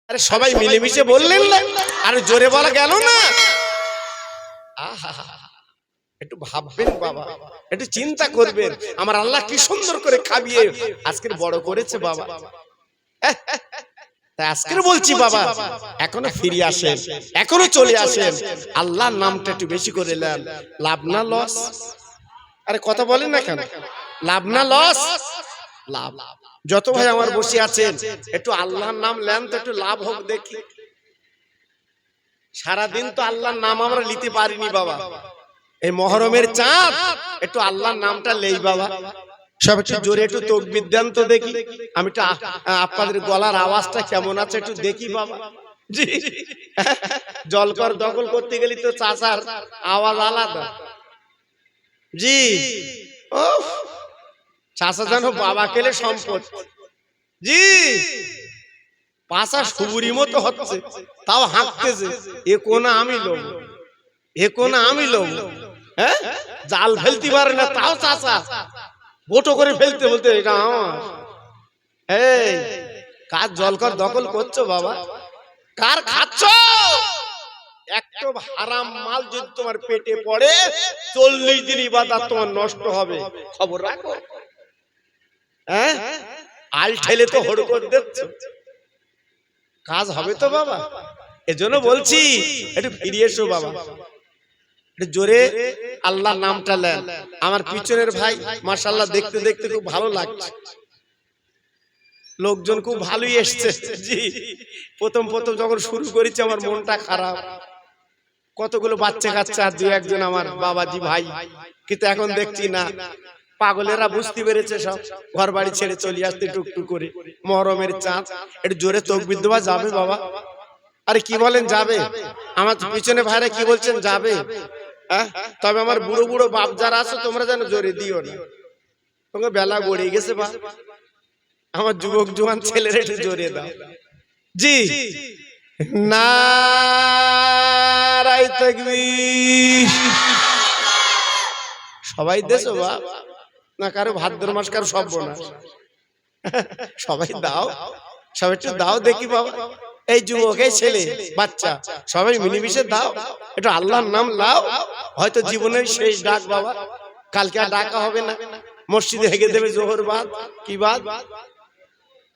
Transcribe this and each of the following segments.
আরে সবাই মিলেমিশে বললেন না, আরে জোরে বলা গেল না। আহা, একটু ভাববেন বাবা, একটু চিন্তা করবেন। আমার আল্লাহ কি সুন্দর করে খাবিয়ে আজকের বড় করেছে বাবা। তাই আজকের বলছি বাবা, এখনো ফিরে আসেন, এখনো চলে আসেন, আল্লাহর নামটা একটু বেশি করে নেন। লাভ না লস? আরে কথা বলেন না কেন? লাভ না লস? লাভ। যত ভাই আমার বসে আছেন, একটু আল্লাহর নাম নেন তো, একটু লাভ হোক দেখি। সারাদিন তো আল্লাহর নাম আমরা নিতে পারিনি বাবা। এই মহরমের চাঁদ একটু আল্লাহর নামটা লেই বাবা। সব একটু জোরে একটু তাকবীর দেন তো দেখি। আমি তো আপনাদের গলার আওয়াজটা কেমন আছে একটু দেখি বাবা। জি, জলকর দখল করতে গেলি তো চাচার আওয়াজ আলাদা। জি, ও চাচা জানো বাবা খেলে সম্পদ। জি, পাশা সুবুরি মতো হচ্ছে, তাও হাঁকতেছে। এ কোনা আমি লোক, এ কোনা আমি লোক। হ্যাঁ, জাল ফেলতে পারে না, তাও চাচা বোটো করে ফেলতে বলতে এটা আমার। এই কার জলকর দখল করছো বাবা? কার খাচ্ছ? একটা হারাম মাল যদি তোমার পেটে পড়ে 40 দিন ইবাদত তোমার নষ্ট হবে, খবর রাখো। হ্যাঁ, আল ঠেলে তো হড় করে দিচ্ছ, কাজ হবে তো বাবা। এজন্য বলছি একটু ফিরে এসো বাবা, একটু জোরে আল্লাহর নামটা নেন। আমার পিছনের ভাই মাশাআল্লাহ দেখতে দেখতে খুব ভালো লাগছে, লোকজন খুব ভালোই এসছে। জি, প্রথম যখন শুরু করেছি আমার মনটা খারাপ, কতগুলো বাচ্চা কাচ্চা আর দুই একজন আমার বাবাজি ভাই, কিন্তু এখন দেখছি না, পাগলেরা বুঝতে পেরেছে, সব ঘর বাড়ি ছেড়ে চলে আসতে টুকটুক করে। মহরমের চাঁদ, একটু জোরে তাকবীর দেওয়া যাবে বাবা? আরে কি বলেন যাবে? আমার পিছনে ভাইরা কি বলছেন যাবে? হ্যাঁ, তবে আমার বুড়ো বুড়ো বাপ যারা আছে তোমরা যেন জোরে দিও না, তোমাকে বেলা গড়িয়ে গেছে বা। আমার যুবক জওয়ান ছেলেরা একটু জোরে দাও। জি, নারায়ে তাকবীর। সবাই দেছো বাপ না, কারো ভাদ্র মাস, কারো সর্বনাশ। সবাই দাও, সবাই একটু দাও দেখি বাবা। এই যুবক, এই ছেলে বাচ্চা, সবাই মিলেমিশে দাও, একটু আল্লাহর নাম লাও। হয়তো জীবনের শেষ ডাক বাবা, কালকে আর ডাকা হবে না। মসজিদে হেগে দেবে জোহর বাদ, কি বাদ?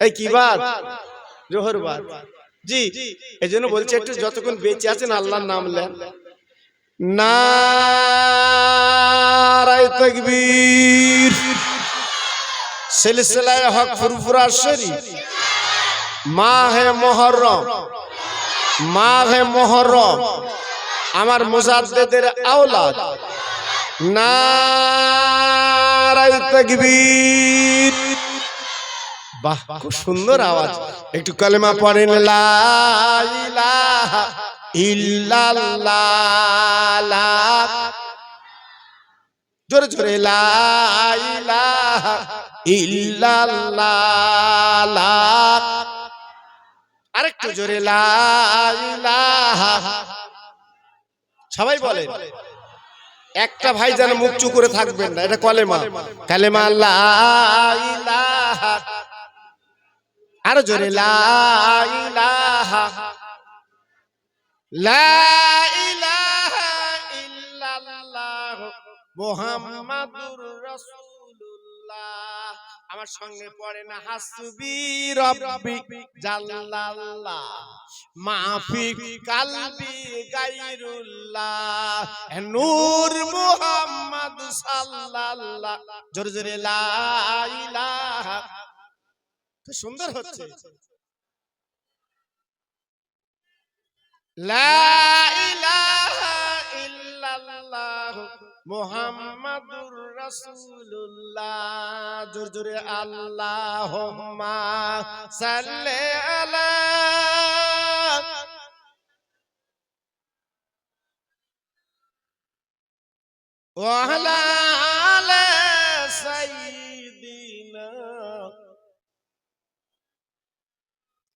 এই কি বাদ? জোহর বাদ। জি, এজন্য বলছি একটু যতক্ষণ বেঁচে আছেন আল্লাহর নাম নেন। নারায়ে তাকবীর। সিলসিলায়ে হক ফুরফুরা শরীফ, মাহে মুহররম, মাহে মুহররম, আমার মুজাদ্দিদের আওলাদ। নারায়ে তাকবীর। বাহ, খুব সুন্দর আওয়াজ। একটু কালেমা পড়েন, লা ইলাহা ইল্লাল্লাহ। জোরে জোরে, লা ইলাহা ইল্লাল্লাহ। আরেকটু জোরে, লা ইলাহা। সবাই বলে, একটা ভাই যেন মুখ চুপ করে থাকবেন না, এটা কলেমা। কালেমা লা ইলাহা, আরো জোরে, লা ইলাহা, লা ইলাহা ইল্লাল্লাহ মুহাম্মাদুর রাসূলুল্লাহ। আমার সঙ্গে পড়ে না, হাসবি রাব্বি জাল্লাল্লাহ মাফি কালবি গায়রুল্লাহ নূর মুহাম্মদ সাল্লাল্লাহ। জোরে জোরে, লা ইলাহা। কি সুন্দর হচ্ছে, লা ইলাহা ইল্লাল্লাহ মুহাম্মাদুর রাসূলুল্লাহ। জোরে জোরে, আল্লাহুম্মা সাল্লি আলা ওয়া আলা আলি সাইয়্যিদিনা।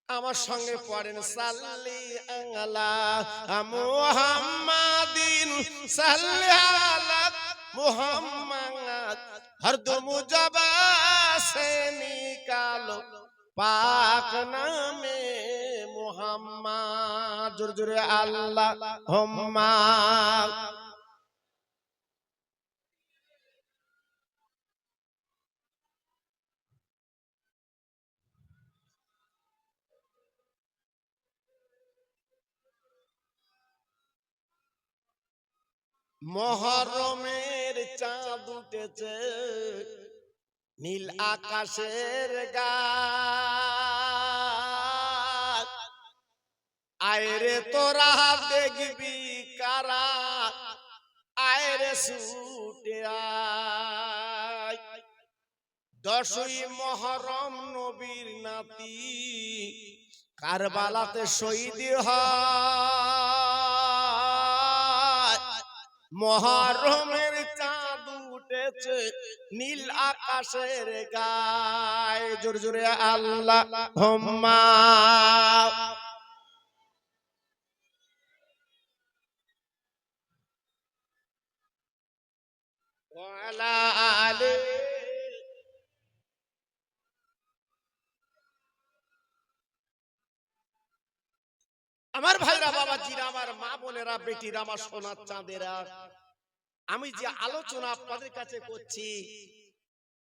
আমার সঙ্গে পড়েন, সাল্লি আলা মুহাম্মাদিন, সাল্লি আলা মুহাম্মাদ। হরদম জবা সে নিকালো পাক নামে মুহাম্মদ, জোরে জোরে আল্লাহুম্মা। মুহররমের চাঁদ উঠেছে নীল আকাশের গায়, আয়রে তোরা দেখবি কারা, আয়রে ছুটে আয়। 10ই মুহররম নবীর নাতি কারবালাতে শহীদ হয়। মুহররমের চাঁদ উঠেছে নীল আকাশের গায়, জোরে জোরে আল্লাহুম্মা। ওয়ালা আলি। আমার ভাইরা, বাবাজিরা, আমার মা বোনেরা, বেটিরা, আমার সোনার চাঁদেরা, আমি যে আলোচনা আপনাদের কাছে করছি,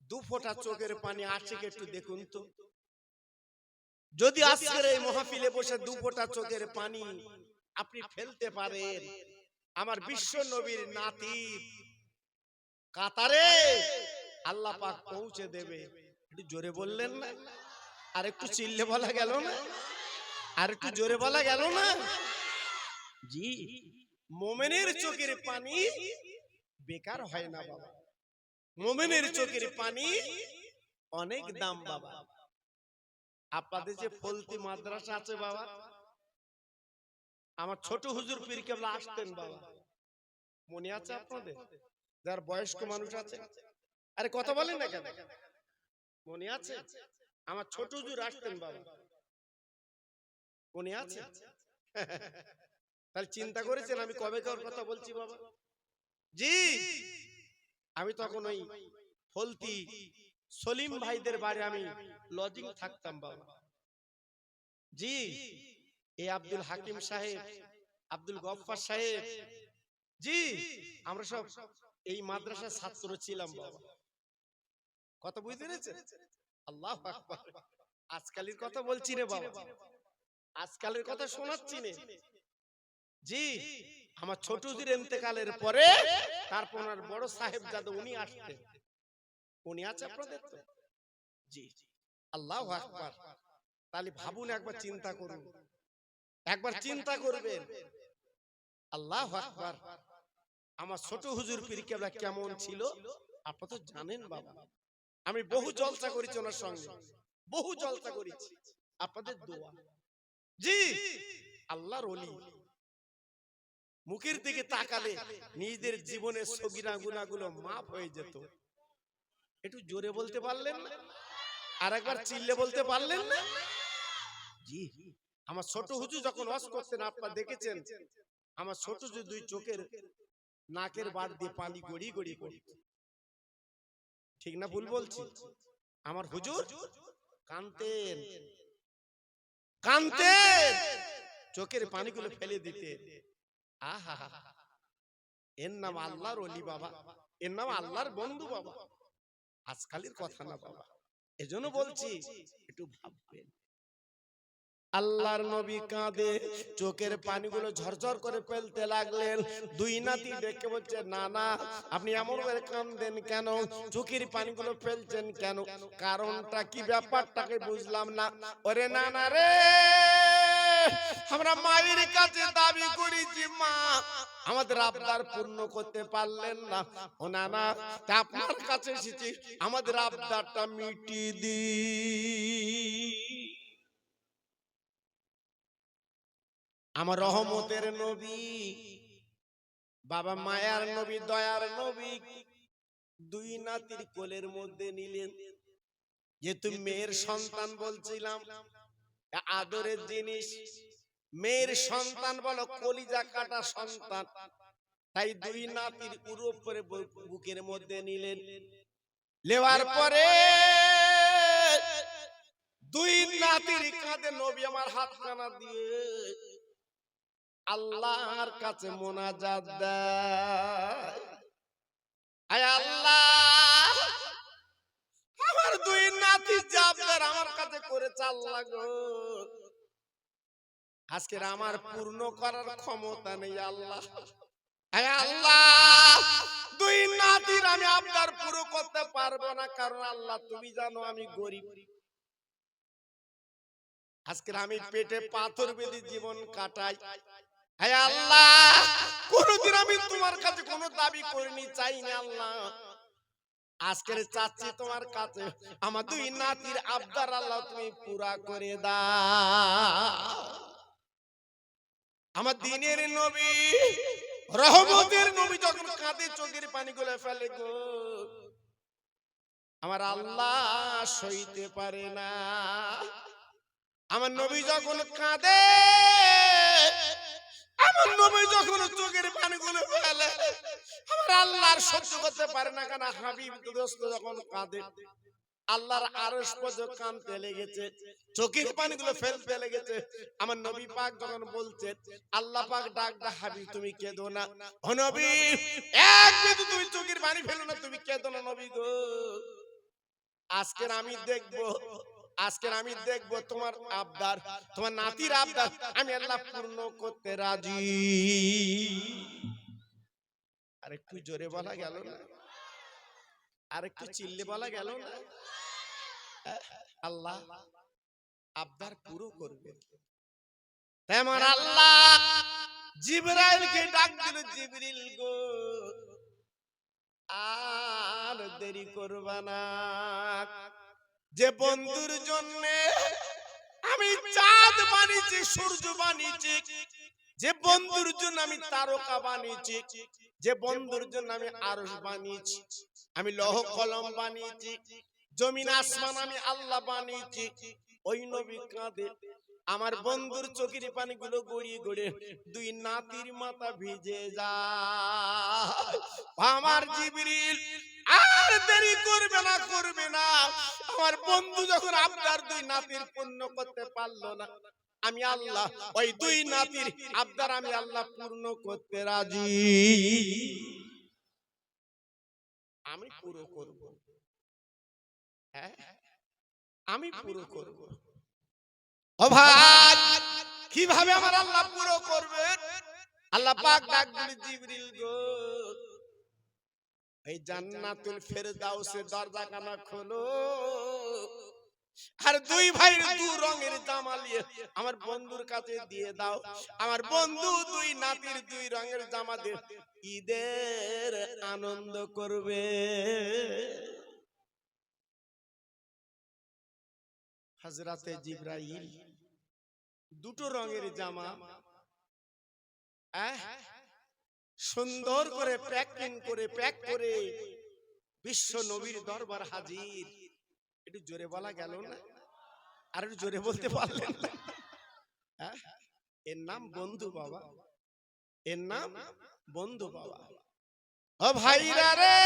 2 ফোঁটা চোখের পানি আসছে একটু দেখুন তো। যদি আজকের এই মাহফিলে বসে 2 ফোঁটা চোখের পানি আপনি ফেলতে পারেন, আমার বিশ্ব নবীর নাতি কাতারে আল্লাহ পাক পৌঁছে দেবে। একটু জোরে বললেন না? আর একটু চিল্লে বলা গেল না? আর একটু জোরে বলা গেল না? জি, মুমিনের চোখের পানি বেকার হয় না বাবা। মুমিনের চোখের পানি অনেক দাম বাবা। আপনাদের যে ফলতি মাদ্রাসা আছে বাবা, আমার ছোট হুজুর পীর কেবলা আসতেন বাবা, মনে আছে আপনাদের? যার বয়স্ক মানুষ আছে, আরে কথা বলেন না কেন? মনে আছে? আমার ছোট হুজুর আসতেন বাবা, মনে আছে? তাহলে চিন্তা করেছেন আমি কবেকার কথা বলছি বাবা? জি, আমি তখন ওই ফলতি সলিম ভাইদের বাড়ি আমি লজিং থাকতাম বাবা। জি, এই আব্দুল হাকিম সাহেব, আব্দুল গফফার সাহেব, জি, আমরা সব এই মাদ্রাসার ছাত্র ছিলাম বাবা। কথা বুঝতে পেরেছেন? আল্লাহু আকবার। আজকালের কথা বলছি রে বাবা, আজকালের কথা শোনাচ্ছি নে। জি, আমার ছোট হুজুর ইন্তেকালের পরে তারপর ওনার বড় সাহেব জাদা উনি আসতেন, উনি আছে আপনাদের তো? জি, আল্লাহু আকবার। তাহলে ভাবুন, একবার চিন্তা করুন, একবার চিন্তা করবেন। আল্লাহু আকবার। আমার ছোট হুজুর পীর কেবলা কেমন ছিল আপনারা তো জানেন বাবা। আমি বহু জলসা করেছি ওনার সঙ্গে, বহু জলসা করেছি আপনাদের দোয়া। জি, আল্লাহর ওলি, মুখের দিকে তাকালে নিজেদের জীবনের সগীরা গুনাহগুলো মাফ হয়ে যেত। একটু জোরে বলতে পারলেন না? আর একবার চিল্লে বলতে পারলেন না? জি, আমার ছোট হুজুর যখন ওয়াজ করতেন আপনারা দেখেছেন, আমার ছোট হুজুর 2 চোখের নাকের বাদ দিয়ে পানি গড়ি গড়ি পড়ত। ঠিক না ভুল বলছি? আমার হুজুর কাঁদতেন, কাঁদতেন, চোখের পানিগুলো ফেলে দিতেন। আহা, এর নাম আল্লাহর ওলি বাবা, এর নাম আল্লাহর বন্ধু বাবা। আজকালের কথা না বাবা। এজন্য বলছি একটু ভাববেন। আল্লাহর নবী কাঁদে, চোখের পানিগুলো ঝরঝর করে ফেলতে লাগলেন। 2 নাতি ডেকে বলছে, না না, আপনি এমন করে কাঁদেন কেন? চোখের পানিগুলো ফেলছেন কেন? কারণটা কি, ব্যাপারটাকে বুঝলাম না। ওরে না না রে, আমরা মায়ের কাছে দাবি করেছি, মা আমাদের আবদার পূর্ণ করতে পারলেন না। ও না না, আপনার কাছে এসেছি, আমাদের আবদারটা মিটিয়ে দিন। আমার রহমতের নবী, বাবা মায়ার নবী, দয়ার নবী 2 নাতির কোলের মধ্যে নিলেন। যেহেতু মেয়ের সন্তান বলছিলাম, আদরের জিনিস, মেয়ের সন্তান বলো, কলিজা কাটা সন্তান, তাই 2 নাতির উপরে বুকের মধ্যে নিলেন। নেওয়ার পরে দুই নাতির কাঁধে নবী আমার হাত কানা দিয়ে আল্লাহর কাছে মোনাজাত দেয়, আয় আল্লাহ, আমার দুই নাতি জাবদার আমার কাছে করেছে আল্লাহ গো, আজকের আমার পূর্ণ করার ক্ষমতা নেই আল্লাহ, আয় আল্লাহ, দুই নাতির আমি আবদার পুরো করতে পারবো না, কারণ আল্লাহ তুমি জানো আমি গরিব, আজকের আমি পেটে পাথর বেঁধে জীবন কাটাই, আয় আল্লাহ, কোনদিন আমি তোমার কাছে কোনো দাবি করিনি, চাই না আল্লাহ, আজকের চাচ্ছি তোমার কাছে আমার দুই নাতির আবদার আল্লাহ তুমি পুরা করে দাও। আমার দিনের নবী রহমতের নবী যখন কাঁদে চোখের পানি গুলো ফেলে গো, আমার আল্লাহ সইতে পারে না, আমার নবী যখন কাঁদে, আমার নবী যখন চোখের পানিগুলো ফেলে, আমার আল্লাহর সহ্য করতে পারে না, কেন হাবিব দোস্ত যখন কাঁদে আল্লাহর আরশ পর্যন্ত কাঁদতে লেগেছে, চোখের পানিগুলো ফেলতে লেগেছে, আমার নবী পাক যখন বলছে আল্লাহ পাক ডাক দা হাবিব তুমি কেঁদো না, ও নবী এক বিন্দু তুমি চোখের পানি ফেলো না, তুমি কেঁদো না নবী গো, আজকের আমি দেখবো তোমার আবদার, তোমার নাতির আবদার আমি আল্লাহ পূর্ণ করতে রাজি। আর একটু জোরে বলা গেল না, আর একটু চিল্লে বলা গেল না, আল্লাহ আবদার পুরো করবে। তেমন আল্লাহ জিবরাইলকে ডাক দিল, জিবরিল গো আর দেরি করবা না, যে বন্ধুর জন্য আমি চাঁদ বানিয়েছি, সূর্য বানিয়েছি, যে বন্ধুর জন্য আমি তারকা বানিয়েছি, যে বন্ধুর জন্য আমি আরশ বানিয়েছি, আমি লৌহ কলম বানিয়েছি, জমিন আসমান আমি আল্লাহ বানিয়েছি, ওই নবী কাঁদে, আমার বন্ধুর চোখের পানিগুলো গড়িয়ে গড়িয়ে দুই নাতির মাথা ভিজে যায়। আমার জিবরিল আর দেরি করবে না, আমার বন্ধু যখন আবদার দুই নাতির পূর্ণ করতে পারলো না, আমি আল্লাহ ওই দুই নাতির আবদার আমি আল্লাহ পূর্ণ করতে রাজি, আমি পুরো করব, হ্যাঁ আমি পুরো করব। ও ভাই, কিভাবে আমার আল্লাহ পুরো করবে? আল্লাহ পাক ডাক দিলেন, জিবরিল গো এই জান্নাতুল ফেরদাউসের দরজাখানা খোলো, আর দুই ভাইয়ের দুই রঙের জামা নিয়ে আমার বন্ধুর কাছে দিয়ে দাও, আমার বন্ধু দুই নাতির দুই রঙের জামা দিয়ে ঈদের আনন্দ করবে। হযরতে জিবরাইল দুটো রঙের জামা সুন্দর করে প্যাক করে বিশ্ব নবীর দরবার হাজির। একটু জোরে বলা গেল না, আর একটু জোরে বলতে পারলেন না? এর নাম বন্ধু বাবা, এর নাম বন্ধু বাবা। ও ভাইরা রে,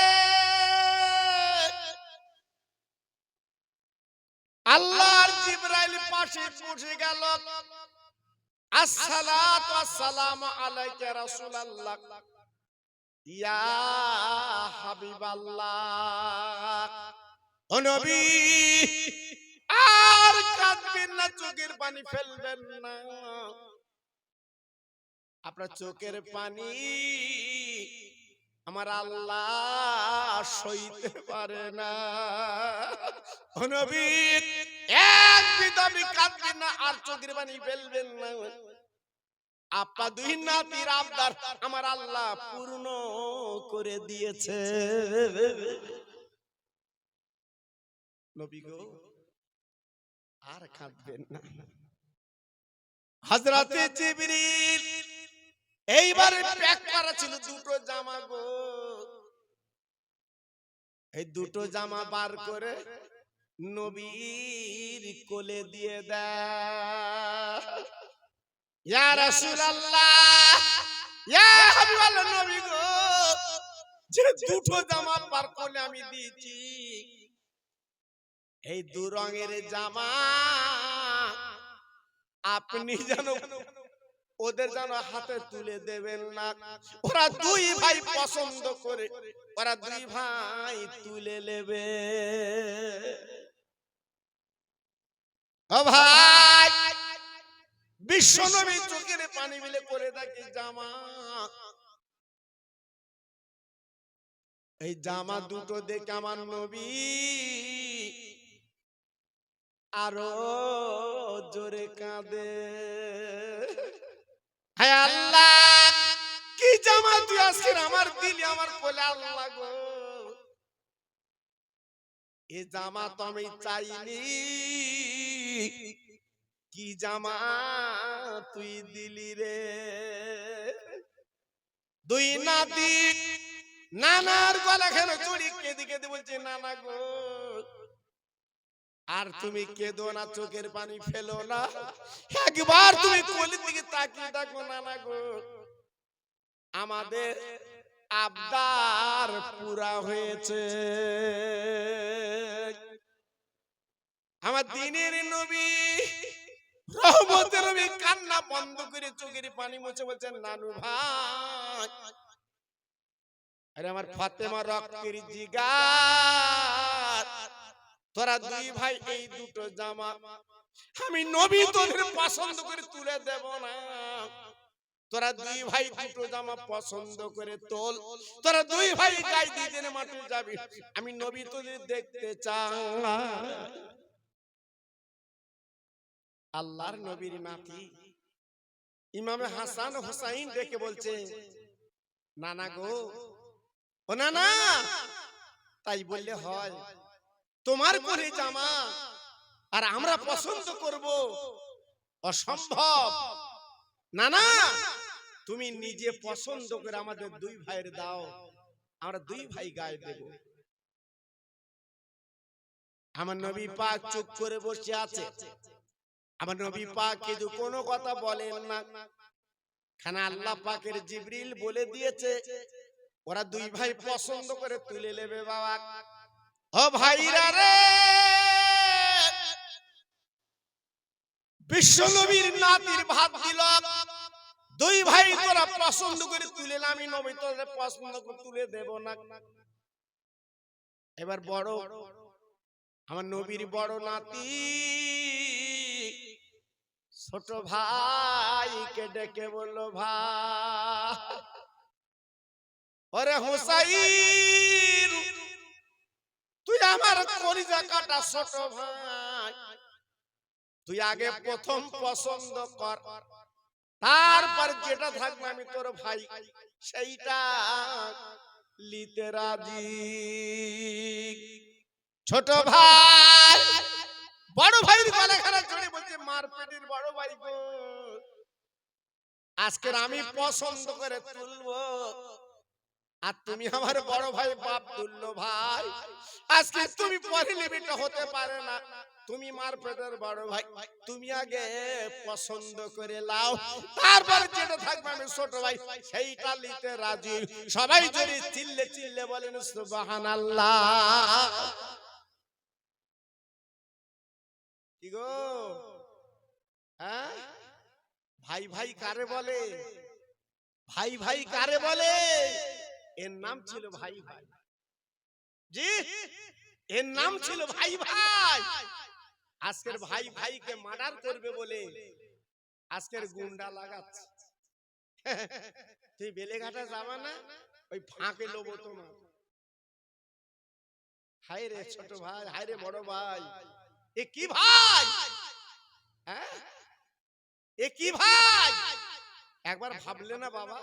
আল্লাহর জিবরাইল পাশে বসে গেল, আসসালাতু ওয়াসসালামু আলাইকা রাসূলুল্লাহ, ইয়া হাবিবাল্লাহ, ও নবী আর কাঁদবেন না, চোখের পানি ফেলবেন না, আপনার চোখের পানি আমার আল্লাহ সইতে পারে না, ও নবী এক বিদমি কাঁদবেন না আর চোখের পানি ফেলবেন না, আপনার দুই নাতির আবদার আমার আল্লাহ পূর্ণ করে দিয়েছে। নবী গো আর কাঁদবেন না। হযরতে জিবরিল এইবারে প্যাক করা ছিল দুটো জামা গো, এই দুটো জামা বার করে নবীর কোলে দিয়ে দেয়, ইয়া রাসূলুল্লাহ, ইয়া হাবিবাল্লাহ, নবী গো যে দুটো জামা বার করে আমি দিয়েছি, এই দু রঙের জামা আপনি যেন ওদের যেন হাতে তুলে দেবেন না। ওরা দুই ভাই পছন্দ করে, ওরা দুই ভাই তুলে নেবে। ও ভাই, বিশ্বনবী চোখের পানি মিলে করে দেখি জামা, এই জামা দুটো দেখে আমার নবী আরো জোরে কাঁদে। হায় আল্লাহ, কি জামা তুই আজকে আমার দিলি, আমার কোলে, আল্লাহ গো, এই জামা তো আমি চাইনি, কি জামা তুই দিলি রে। দুই নাতি নানার গলা খেলো চুরি, কেঁদে কেঁদে বলছে নানা গো, আর তুমি কেঁদো না, চোখের পানি ফেলো না, একবার তুমি কোলের দিকে তাকিয়ে দেখো নানা গো, আমাদের আবদার পুরা হয়েছে। আমার দিনের নবী, রহমতের নবী কান্না বন্ধ করে চোখের পানি মুছে বলছেন নানু ভাই, আরে আমার ফাতেমা রক্তের জিগার, তোরা দুই ভাই এই দুটো জামা আমি নবী তোদের পছন্দ করে তুলে দেব না, তোরা দুই ভাই দুটো জামা পছন্দ করে তোল, তোরা দুই ভাই গায়ে দিয়ে মাঠে যাবি, আমি নবী তোদের দেখতে চাই। আল্লাহর নবীর নাতি ইমামে হাসান হুসাইন দেখে বলছে নানা গো, ও নানা, তাই বললে হয়? তোমার করে জামা আর আমরা পছন্দ করব অসম্ভব। নানা, তুমি নিজে পছন্দ করে আমাদের দুই ভাইয়ের দাও, আমরা দুই ভাই গায়ে দেব। আমার নবী পাক চুপ করে বসে আছে। আমার নবী পাক কিন্তু কোনো কথা বলেন না, খানা আল্লাহ পাকের জিবরিল বলে দিয়েছে ওরা দুই ভাই পছন্দ করে তুলে নেবে। বাবা, ও ভাইরা রে, বিশ্ব নবীর নাতির ভাত দিল, দুই ভাই তোরা পছন্দ করে তুলে, আমি নবী তোদের পছন্দ করে তুলে দেব না। এবার বড় আমার নবীর বড় নাতি ছোট ভাইকে ডেকে বললো, ভাই, ওরে হুসাইন, তুই আমার কলিজা কাটা ছোট ভাই, তুই আগে প্রথম পছন্দ কর, তারপর যেটা থাকবে আমি তোর ভাই সেইটা লিতে রাজি। ছোট ভাই বড় ভাইয়ের গলা খারাপ করে বলছে, মার পেটের বড় ভাই গো, আজকের আমি পছন্দ করে তুলবো, আর তুমি আমার বড় ভাই বাপ তুললো ভাই, আজকে তুমি পরে নেবেটা হতে পারে না, তুমি মার পেটের বড় ভাই, তুমি আগে পছন্দ করে লাও, তারপর যেটা থাকবে আমি ছোট ভাই সেইটা নিতে রাজি। সবাই জোরে চিল্লে চিল্লে বলেন সুবহানাল্লাহ। কি গো, হ্যাঁ, ভাই ভাই কারে বলে? ভাই ভাই কারে বলে? এর নাম ছিল ভাই ভাই। জি, এর নাম ছিল ভাই ভাই। আজকের ভাই ভাইকে মার্ডার করবে বলে আজকের গুন্ডা লাগাচ্ছে। তুই বেলেঘাটা যাবা না, ওই ফাঁকে লোবো তোমার। হায় রে ছোট ভাই, হায় রে বড় ভাই, এ কি ভাই? হ্যাঁ, এ কি ভাই? একবার ভাবলে না বাবা,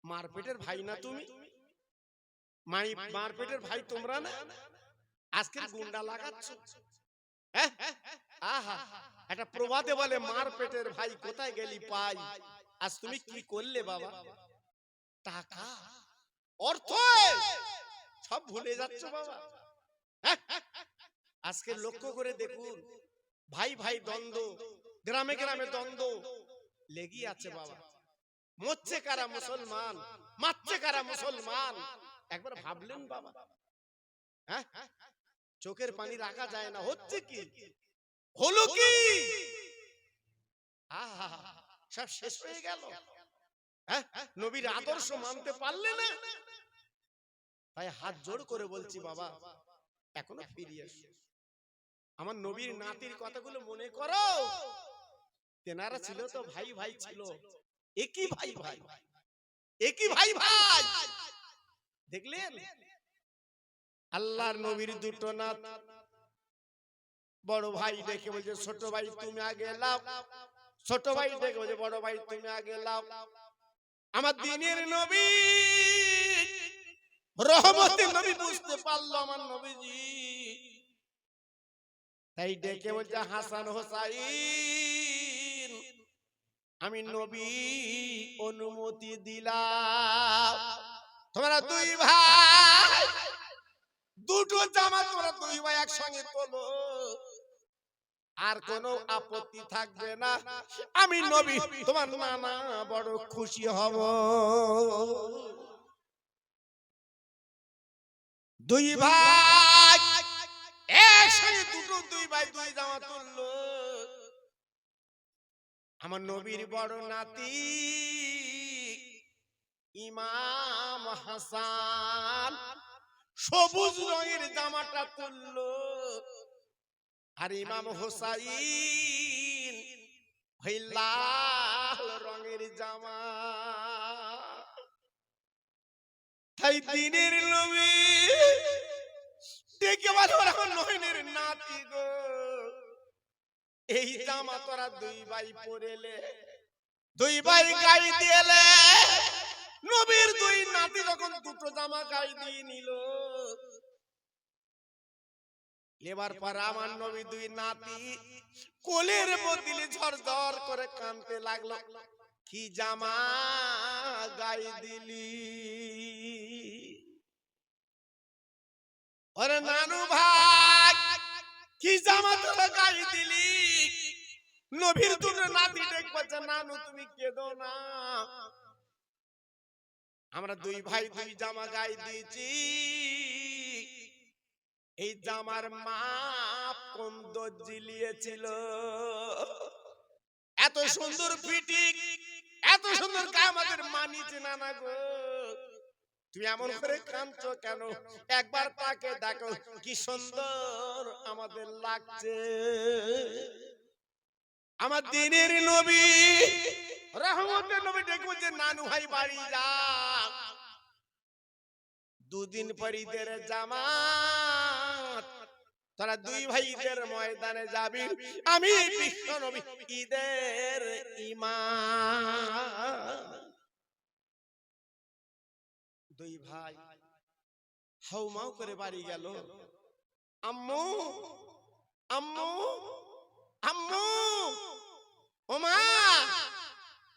মারপেটের ভাই না তুমি, মারপেটের ভাই তোমরা না, আজকের গুন্ডা লাগাচ্ছ। আহা, একটা প্রবাদে বলে মারপেটের ভাই কোথায় গেলি পাই, আজ তুমি কি করলে বাবা? টাকা অর্থ সব ভুলে যাচ্ছ বাবা। আজকে লক্ষ্য করে দেখুন, ভাই ভাই দ্বন্দ্ব, গ্রামে গ্রামে দ্বন্দ্ব লেগেই আছে বাবা। মরছে কারা মুসলমান, মারছে কারা মুসলমান, একবার ভাবলেন বাবা? চোখের পানি রাখা যায় না। হচ্ছে কি, হলো কি, আহা, সব শেষ হয়ে গেল। হ্যাঁ, নবীর আদর্শ মানতে পারলে না। তাই হাত জোড় করে বলছি, বাবা এখনো ফিরে এসো, আমার নবীর নাতির কথাগুলো মনে করো। তেনারা ছিল তো ভাই ভাই ছিল, একই ভাই ভাই, একই ভাই ভাই। দেখলেন আল্লাহর নবীর দুটো নাত, বড় ভাই ডেকে বলছে ছোট ভাই তুমি আগে লাও, ছোট ভাই ডেকে বলছে বড় ভাই তুমি আগে লাও। আমার দিনের নবী রহমতের নবী বুঝতে পারলো আমার নবীজি, তাই ডেকে বলছে হাসান হোসাইন আমি নবী অনুমতি দিলাম, তোমরা দুই ভাই দুটো জামা তোমরা দুই ভাই একসঙ্গে তোলো, আর কোনো আপত্তি থাকবে না, আমি নবী তোমার নানা বড় খুশি হব। দুই ভাই একসঙ্গে দুই ভাই দুই জামা তুললো। আমার নবীর বড় নাতি ইমাম হাসান সবুজ রঙের জামাটা তুললো, আর ইমাম হোসাইন ওই লাল রঙের জামা। তাই দিনের নবী দেখে বলো আমার নয়নের নাতি গো, এই জামা তোরা দুই ভাই পরেলে, দুই ভাই গায়ে দিয়েলে। নবীর দুই নাতি যখন দুটো জামা গায়ে দিয়ে নিল, এবার পর আমার নবী দুই নাতি কোলের বদলে ঝরঝর করে কাঁদতে লাগলো, কি জামা গায়ে দিলি? ওরে নানু ভাই কি জামা তোরা গায়ে দিলি? নবীর দুটো নাতি দেখছে, নানু তুমি কেঁদো না, আমরা দুই ভাই দুই জামা গায়ে দিয়েছি, এই জামার মাপ কোন দর্জি নিয়েছিল? এত সুন্দর ফিটিং, এত সুন্দর গায়ে আমাদের মানিয়েছে না না গো, তুমি এমন করে কাঁদছো কেন? একবার তাকে দেখো কি সুন্দর আমাদের লাগছে। আমার দিনের নবী রহমতের নবী ডেকে বলছে নানু ভাই বাড়ি যা, দুদিন পর ঈদের জামাত, তোরা দুই ভাই ঈদের ময়দানে যাবি, আমি বিশ্ব নবী ঈদের ইমাম। দুই ভাই হাউমাউ করে বাড়ি গেল, আম্মু আম্মু আম্মু, ওমা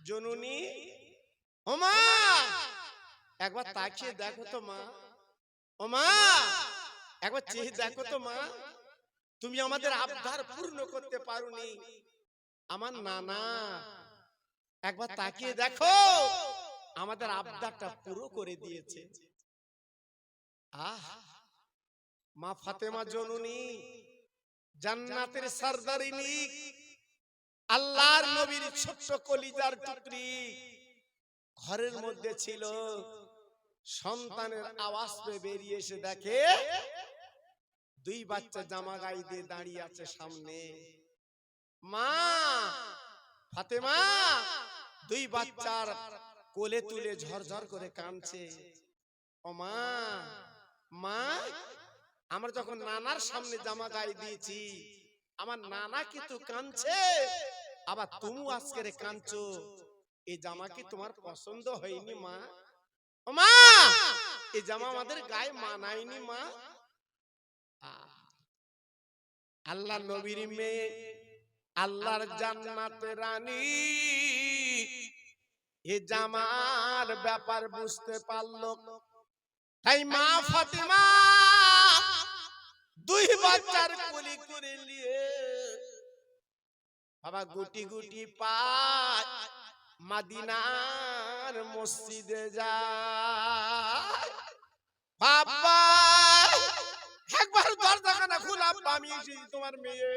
জননী, ওমা একবার তাকিয়ে দেখো তো মা, ওমা একবার চেয়ে দেখো তো মা, তুমি আমাদের আবদার পূর্ণ করতে পারোনি, আমার নানা একবার তাকিয়ে দেখো আমাদের আবদারটা পুরো করে দিয়েছে। আহ মা ফাতেমা জননী জান্নাতের সরদারিনী, আল্লাহর নবীর ছোট্ট কলিজার টুকরি ঘরের মধ্যে ছিল, সন্তানের আওয়াজ পেয়ে বেরিয়ে এসে দেখে দুই বাচ্চা জামা গায়ে দিয়ে দাঁড়িয়ে আছে সামনে। মা ফাতেমা দুই বাচ্চার কোলে তুলে ঝরঝর করে কাঁদছে, ও মা মা আমরা যখন নানার সামনে জামা গায়ে দিয়েছি, আমার নানা কিন্তু কাঁদছে, আবার তুমি আজকে কাঁদছো, এই জামা কি তোমার পছন্দ হয়নি মা? ও মা এই জামা আমাদের গায়ে মানায়নি মা। আল্লাহ নবীর মেয়ে, আল্লাহর জান্নাতের রানী এই জামার ব্যাপার বুঝতে পারলো, তাই মা ফাতেমা দুই বাচ্চার কোলে করে নিয়ে বাবা গুটি গুটি পায় মদিনার মসজিদে যায়। বাবা একবার দরজাখানা খুলে আব্বা আমি এসেছি তোমার মেয়ে,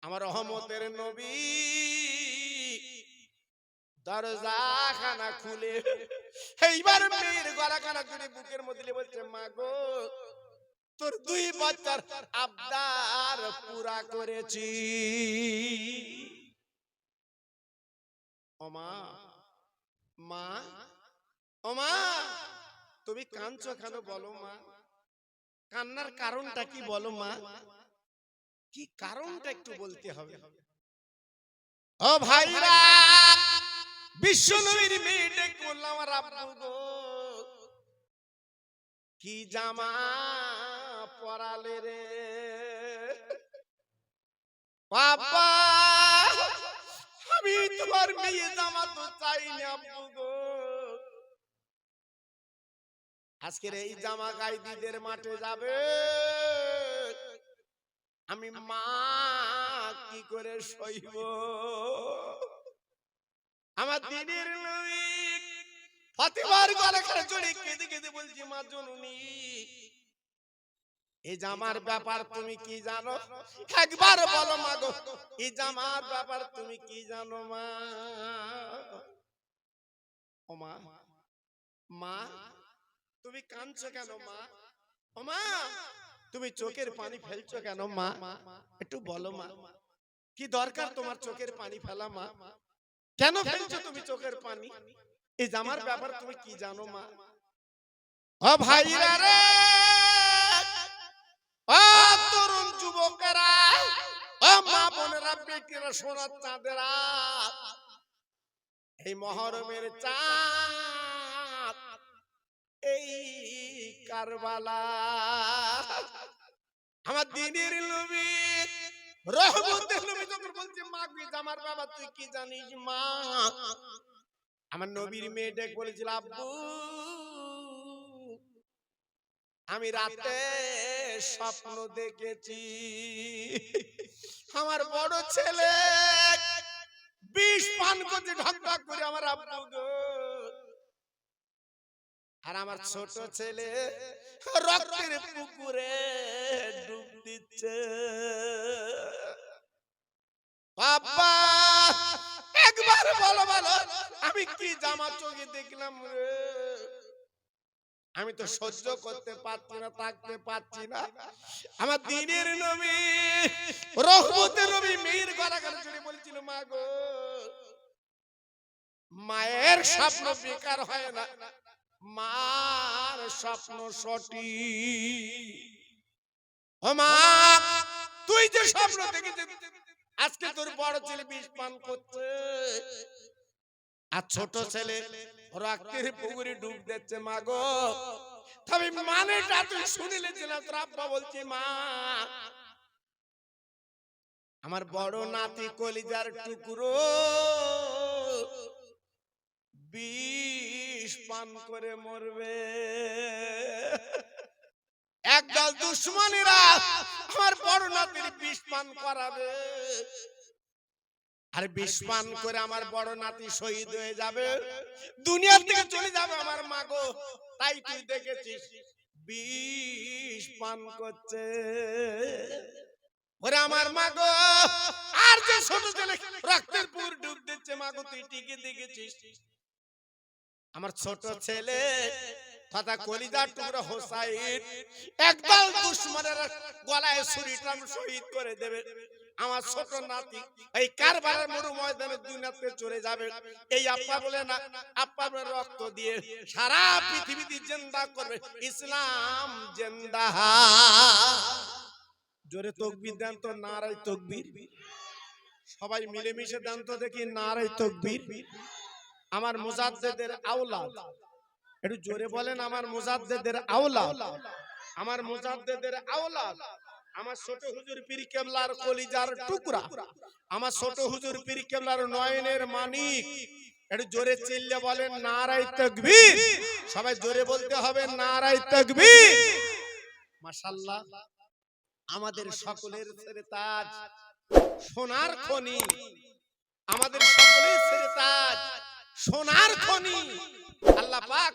আমার রহমতের নবী দরজাখানা খুলে এইবার মেয়ের গলাখানা ধরে বুকের মধ্যে বলছে, মা গো তোর 2 বাচ্চার আবদার পুরা করেছি। ও মা, মা, ও মা, তুমি কাঁদছো কেন বলো মা? কান্নার কারণটা কি বলো মা? কি কারণটা একটু বলতে হবে। ও ভাইরা, বিশ্ব নবীর মেয়েটা বললাম, আমার আব্বু গো কি জামা পরালে রে বাবা, আমি তোমার মেয়ে জামা তো চাই না আব্বু গো, আজকের এই জামা গাইদিদের মাঠে যাবে, আমি মা কি করে সইব? আমার দিনের নবী ফাতিমার গলা করে জড়িয়ে কেঁদে কেঁদে বলছি, মা জননী এই জামার ব্যাপার তুমি কি জানো? একবার বলো মা গো, এই জামার ব্যাপার তুমি কি জানো মা? ও মা, মা তুমি কাঁদছো কেন মা? ও মা তুমি চোখের পানি ফেলছো কেন মা? একটু বলো মা, কি দরকার তোমার চোখের পানি ফেলা মা? কেন ফেলছো তুমি চোখের পানি? এই জামার ব্যাপার তুমি কি জানো মা? ও ভাইরা রে, ও তরুণ যুবকেরা, ও মা বোনেরা, বেটিরা, সোনার চাঁদেরা, এই মহরমের চাঁদ এই কারবালা, আমার দিনের নবী রহমতের নবী যখন বলছে, মা গো জামার বাবা তুই কি জানিস মা? আমার নবীর মেয়ে ডেকে বলেছিল, আব্বু আমি রাতে স্বপ্ন দেখেছি, আমার বড় ছেলে বিষ পান করতে ঢক ঢক করে আমার আব্বু গো, আর আমার ছোট ছেলে রক্তের পুকুরে ডুব দিচ্ছে। বাবা একবার বলো বলো, আমি কি জামা চোখে দেখলাম রে? আমি তো সহ্য করতে পারছি না, থাকতে পারছি না। আমার দিনের নবী রহমতের নবী মেয়ের গলা কানে জড়িয়ে বলছিল, মা গো মায়ের স্বপ্ন বেকার হয় না, মার স্বপ্ন সঠিক। ও মা তুই যে স্বপ্ন দেখেছিস, আজকে তোর বড় ছেলে বিষ পান করছে আর ছোট ছেলে রক্তের পুকুরে ডুব দিচ্ছে, মা গো তবে মানেটা তুই শুনিলে ছিল? তোর আব্বা বলছি, মা আমার বড় নাতি কলিজার টুকরো বিষ পান করে মরবে, একদল দুশ্মনেরা আমার বড় নাতির বিষ পান করাবে, আর বিষ পান করে আমার বড় নাতি শহীদ হয়ে যাবে, দুনিয়ার থেকে চলে যাবে আমার মা গো। তাই তুই দেখেছিস বিষ পান করছে ওরে আমার মা গো, আর যে ছোট ছেলে রক্তের পুর ডুব দিচ্ছে, মা গো তুই টিকে দেখেছিস আমার ছোট ছেলে তথা কলিজার টুকরা হোসাইন একদল দুশমনের গলায় ছুরি টান শহীদ করে দেবে, আমার ছোট নাতি এই কারবালার মরু ময়দানে দুনিয়াতে চলে যাবে। এই আপ্পা বলে না, আপ্পা বলে রক্ত দিয়ে সারা পৃথিবীতে জিন্দা করবে ইসলাম জিন্দা। জোরে তাকবীর দেন তো, নারায়ে তাকবীর। সবাই মিলেমিশে দেন তো দেখি, নারায়ে তাকবীর। আমার মুজাদ্দেদের আওলাদ, একটু জোরে বলেন, আমার মুজাদ্দেদের আওলাদ, আমার মুজাদ্দেদের আওলাদ, আমার ছোট হুজুর পীর কেবলার কলিজার টুকরা, আমার ছোট হুজুর পীর কেবলার নয়নের মানিক। একটু জোরে চিল্লে বলেন নারায়ে তাকবীর। সবাই জোরে বলতে হবে নারায়ে তাকবীর। মাশাআল্লাহ, আমাদের সকলের ছেড়ে তাজ, সোনার খনি, আমাদের সকলের ছেড়ে তাজ, সোনার খনি। আল্লাহ পাক